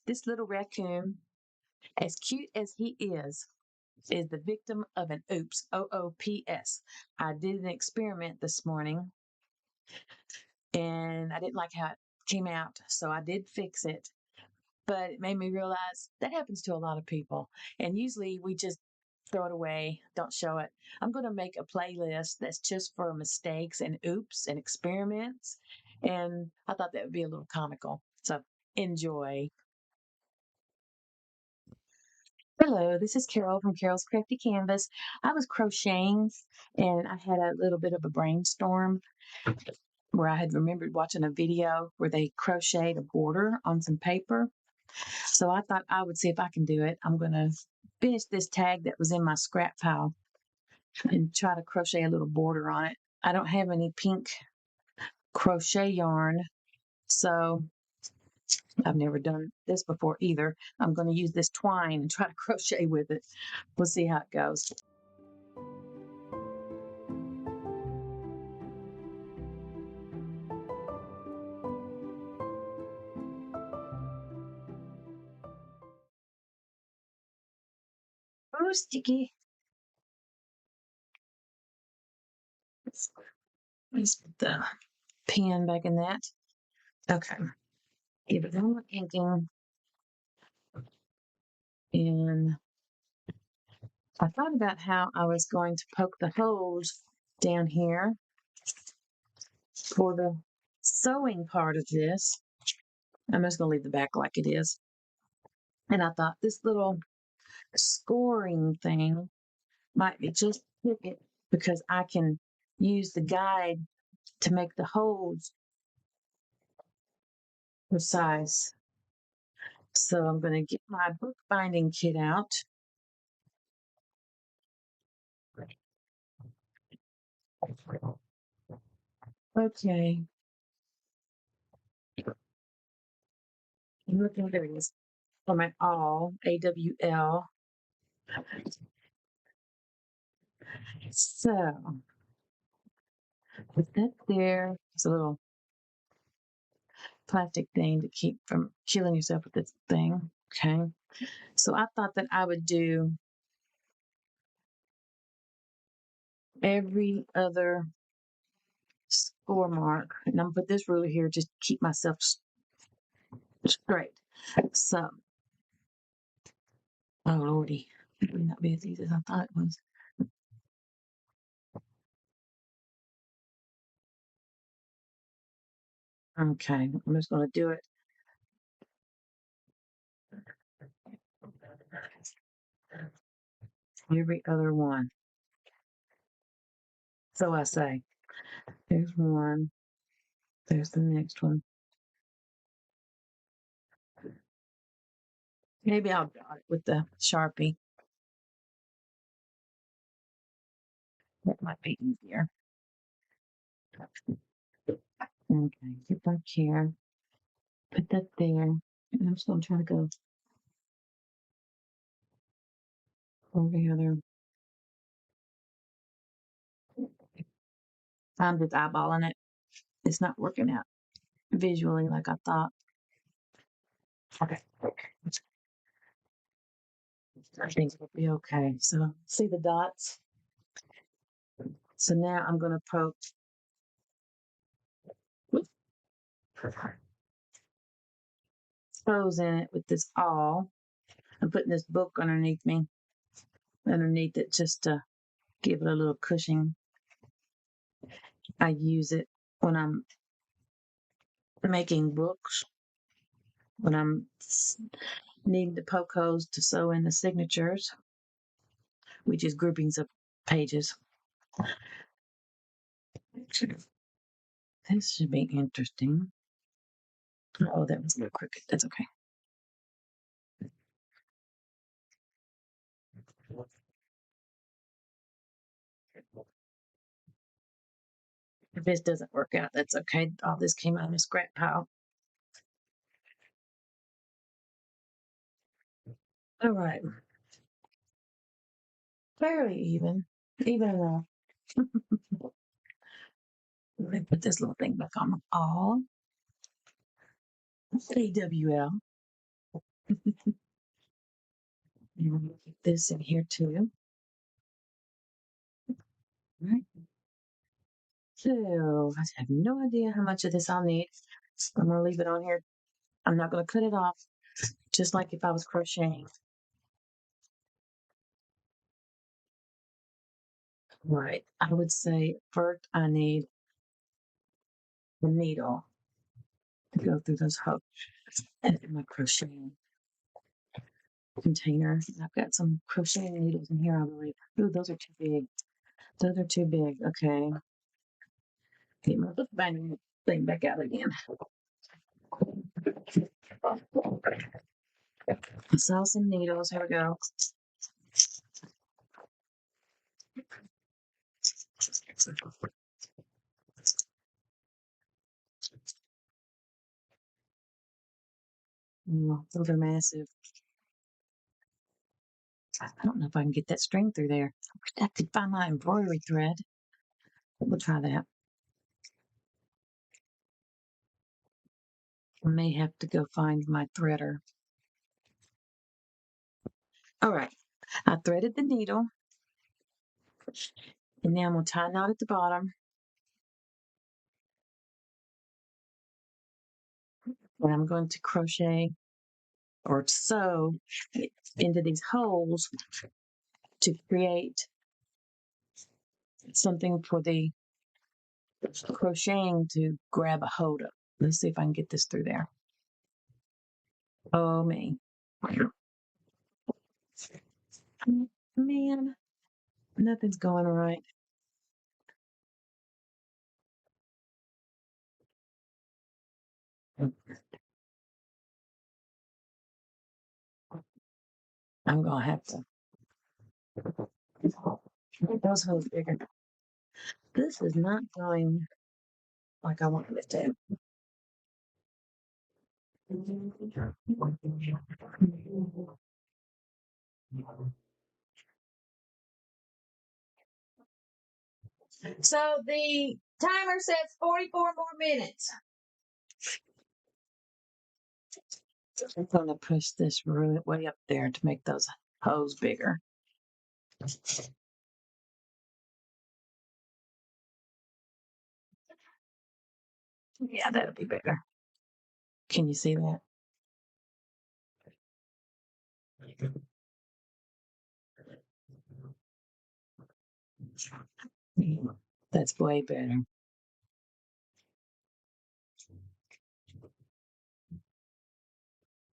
This little raccoon, as cute as he is the victim of an oops, OOPS. I did an experiment this morning and I didn't like how it came out, so I did fix it. But it made me realize that happens to a lot of people. And usually we just throw it away, don't show it. I'm going to make a playlist that's just for mistakes and oops and experiments. And I thought that would be a little comical. So enjoy. Hello, this is Carol from Carol's Crafty Canvas. I was crocheting and I had a little bit of a brainstorm where I had remembered watching a video where they crocheted a border on some paper. So I thought I would see if I can do it. I'm going to finish this tag that was in my scrap pile and try to crochet a little border on it. I don't have any pink crochet yarn, so I've never done this before either. I'm going to use this twine and try to crochet with it. We'll see how it goes. Oh, sticky. Let's put the pen back in that. Okay. Give it a little inking. And I thought about how I was going to poke the holes down here for the sewing part of this. I'm just going to leave the back like it is. And I thought this little scoring thing might be just perfect because I can use the guide to make the holes precise. So I'm going to get my bookbinding kit out. Okay. I'm looking, there it is. For my awl, AWL. So with that there, it's a little plastic thing to keep from killing yourself with this thing. Okay. So I thought that I would do every other score mark. And I'm gonna put this ruler here just to keep myself straight. So, oh lordy, it may not be as easy as I thought it was. Okay, I'm just gonna do it. Every other one. So I say, there's one, there's the next one. Maybe I'll dot it with the Sharpie. That might be easier. Okay, get back here. Put that there. And I'm just gonna try to go every other. I'm just eyeballing it. It's not working out visually like I thought. Okay. I think it'll be okay. So see the dots? So now I'm going to poke expose in it with this awl. I'm putting this book underneath it just to give it a little cushion. I use it when I'm making books, when I'm needing to poke holes to sew in the signatures, which is groupings of pages. This should be interesting. Oh, that was a little crooked. That's okay. If this doesn't work out, that's okay. All this came out of a scrap pile. All right. Fairly even. Even enough. Let me put this little thing back on. All AWL. And I'm gonna keep this in here too. All right. So I have no idea how much of this I'll need. I'm gonna leave it on here. I'm not gonna cut it off, just like if I was crocheting. Right. I would say first I need the needle to go through those hooks and my crocheting container. I've got some crocheting needles in here, I believe. Ooh, those are too big. Those are too big. Okay. Get my book binding thing back out again. I saw some needles. Here we go. Those are massive. I don't know if I can get that string through there. I could find my embroidery thread. We'll try that. I may have to go find my threader. All right. I threaded the needle. And now I'm going to tie a knot at the bottom. And I'm going to crochet or sew into these holes to create something for the crocheting to grab a hold of. Let's see if I can get this through there. Oh, me. Man, nothing's going right. I'm going to have to make those holes bigger. This is not going like I wanted it to. So the timer says 44 more minutes. I'm going to push this really way up there to make those holes bigger. Yeah, that'll be bigger. Can you see that? That's way better.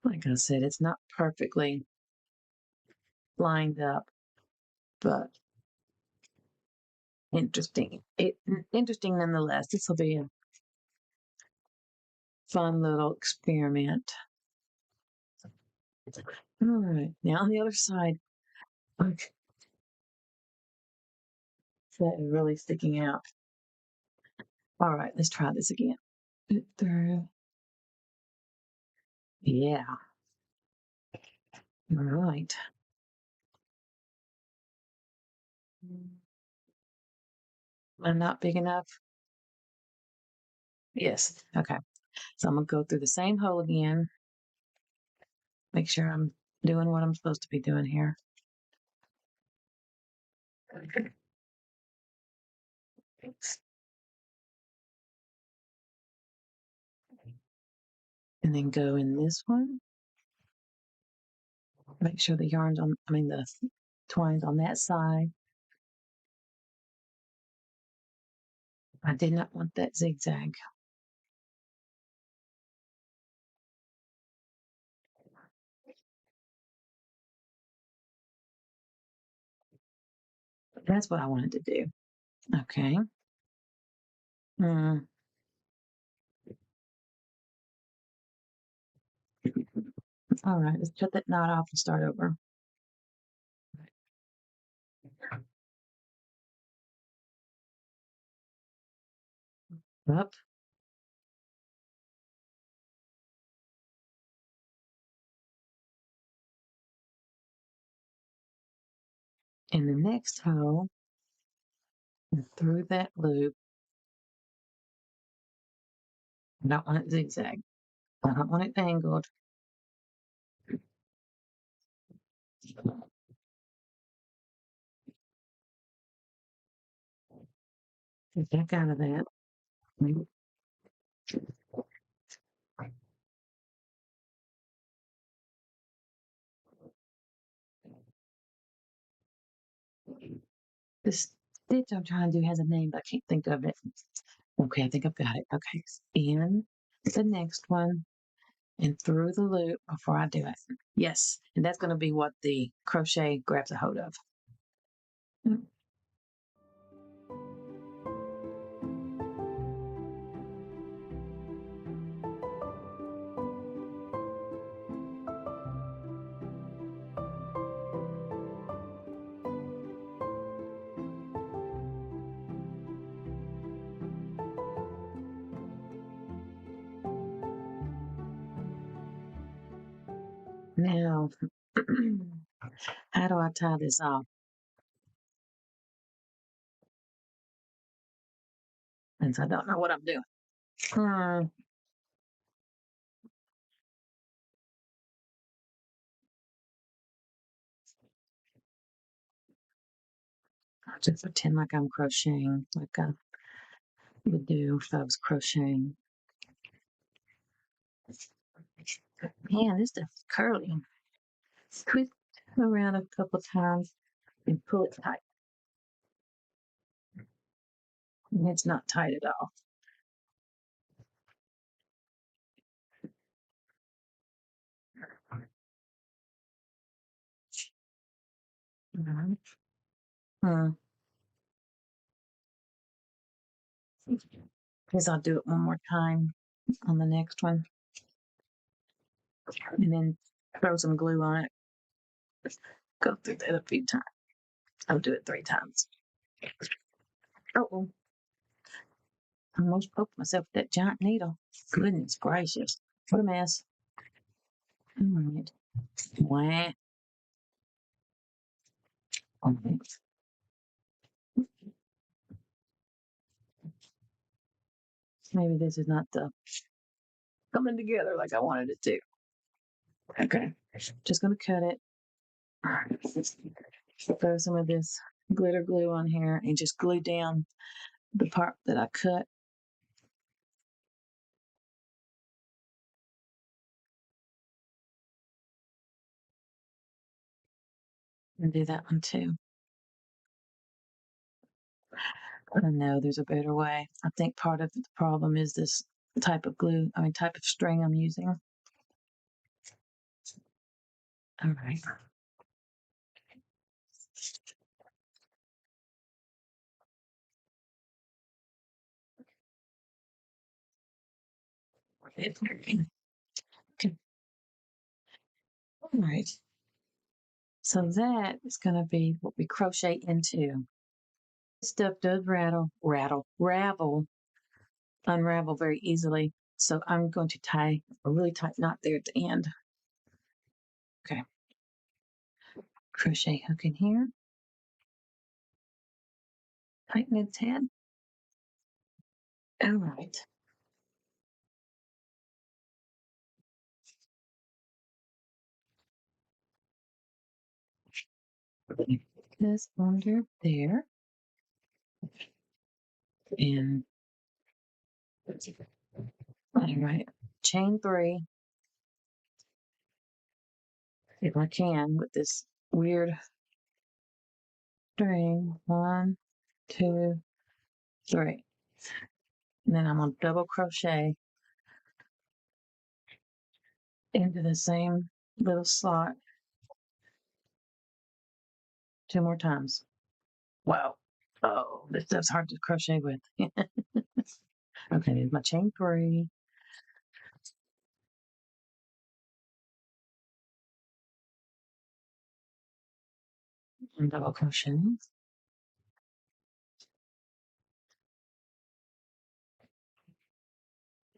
Like I said, it's not perfectly lined up, but interesting. Interesting nonetheless. This will be a fun little experiment. All right, now on the other side. Okay, that is really sticking out. All right, let's try this again. Through. Yeah. All right. I'm not big enough. Yes. Okay. So I'm gonna go through the same hole again. Make sure I'm doing what I'm supposed to be doing here. And then go in this one. Make sure the yarn's on, the twine's on that side. I did not want that zigzag. That's what I wanted to do. Okay. Mm. All right, let's cut that knot off and start over. Up. In the next hole, and through that loop. I don't want it zigzag. I don't want it angled. Get back out of that. This stitch I'm trying to do has a name, but I can't think of it. Okay, I think I've got it. Okay, in the next one and through the loop before I do it. Yes, and that's going to be what the crochet grabs a hold of. Now, how do I tie this off? Since I don't know what I'm doing. I'll just pretend like I'm crocheting, like I would do if I was crocheting. Man, this stuff is curly. Twist around a couple times and pull it tight. And it's not tight at all. Hmm. Guess I'll do it one more time on the next one. And then throw some glue on it. Go through that a few times. I'll do it 3 times. Oh, I almost poked myself with that giant needle. Goodness gracious. What a mess. All right. Wah. Okay. Maybe this is not the coming together like I wanted it to. Okay. Just going to cut it. Throw some of this glitter glue on here and just glue down the part that I cut. And do that one too. I know there's a better way. I think part of the problem is this type of glue, type of string I'm using. All right. Okay. All right. So that is going to be what we crochet into. This stuff does ravel, unravel very easily. So I'm going to tie a really tight knot there at the end. Okay. Crochet hook in here. Tighten its head. All right. This under there. And all right. Chain 3. If I can with this weird string. 1, 2, 3. And then I'm going to double crochet into the same little slot 2 more times. Wow. Oh, this stuff's hard to crochet with. Okay, there's my chain 3. And double crochet.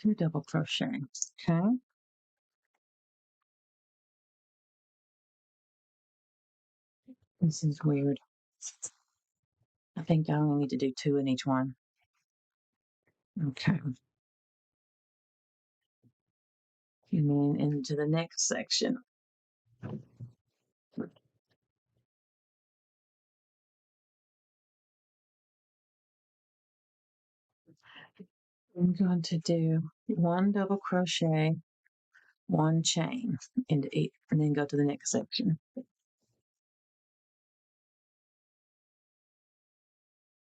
2 double crochet. Okay. This is weird. I think I only need to do 2 in each one. Okay. And then into the next section. I'm going to do one double crochet, one chain into each, and then go to the next section.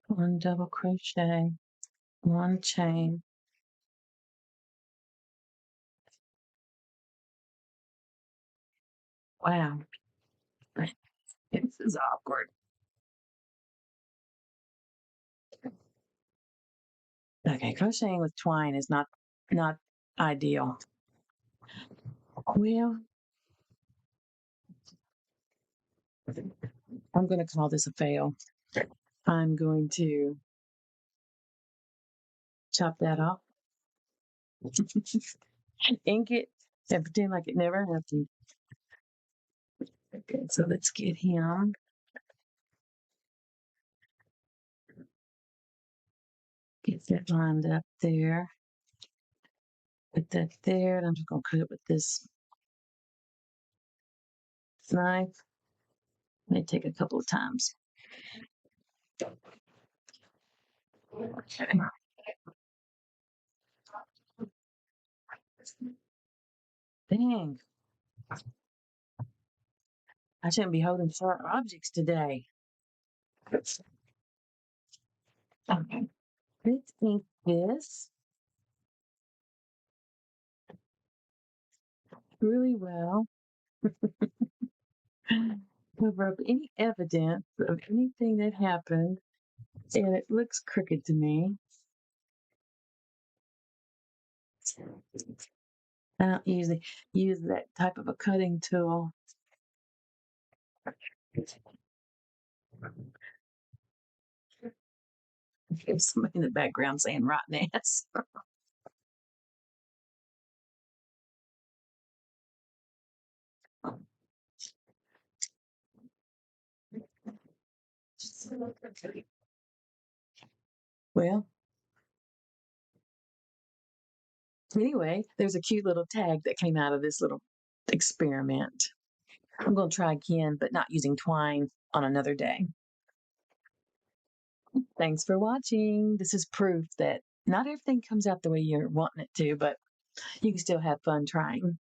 One double crochet, one chain. Wow, this is awkward. Okay, crocheting with twine is not ideal. Well, I'm going to call this a fail. I'm going to chop that off, ink it, and pretend like it never happened. Okay, so let's get him. Get that lined up there. Put that there, and I'm just going to cut it with this knife. May take a couple of times. Okay. Dang, I shouldn't be holding sharp objects today. Okay. Let's ink this really well. Cover up any evidence of anything that happened, and it looks crooked to me. I don't usually use that type of a cutting tool. There's somebody in the background saying rotten ass. Well, anyway, there's a cute little tag that came out of this little experiment. I'm going to try again, but not using twine on another day. Thanks for watching. This is proof that not everything comes out the way you're wanting it to, but you can still have fun trying.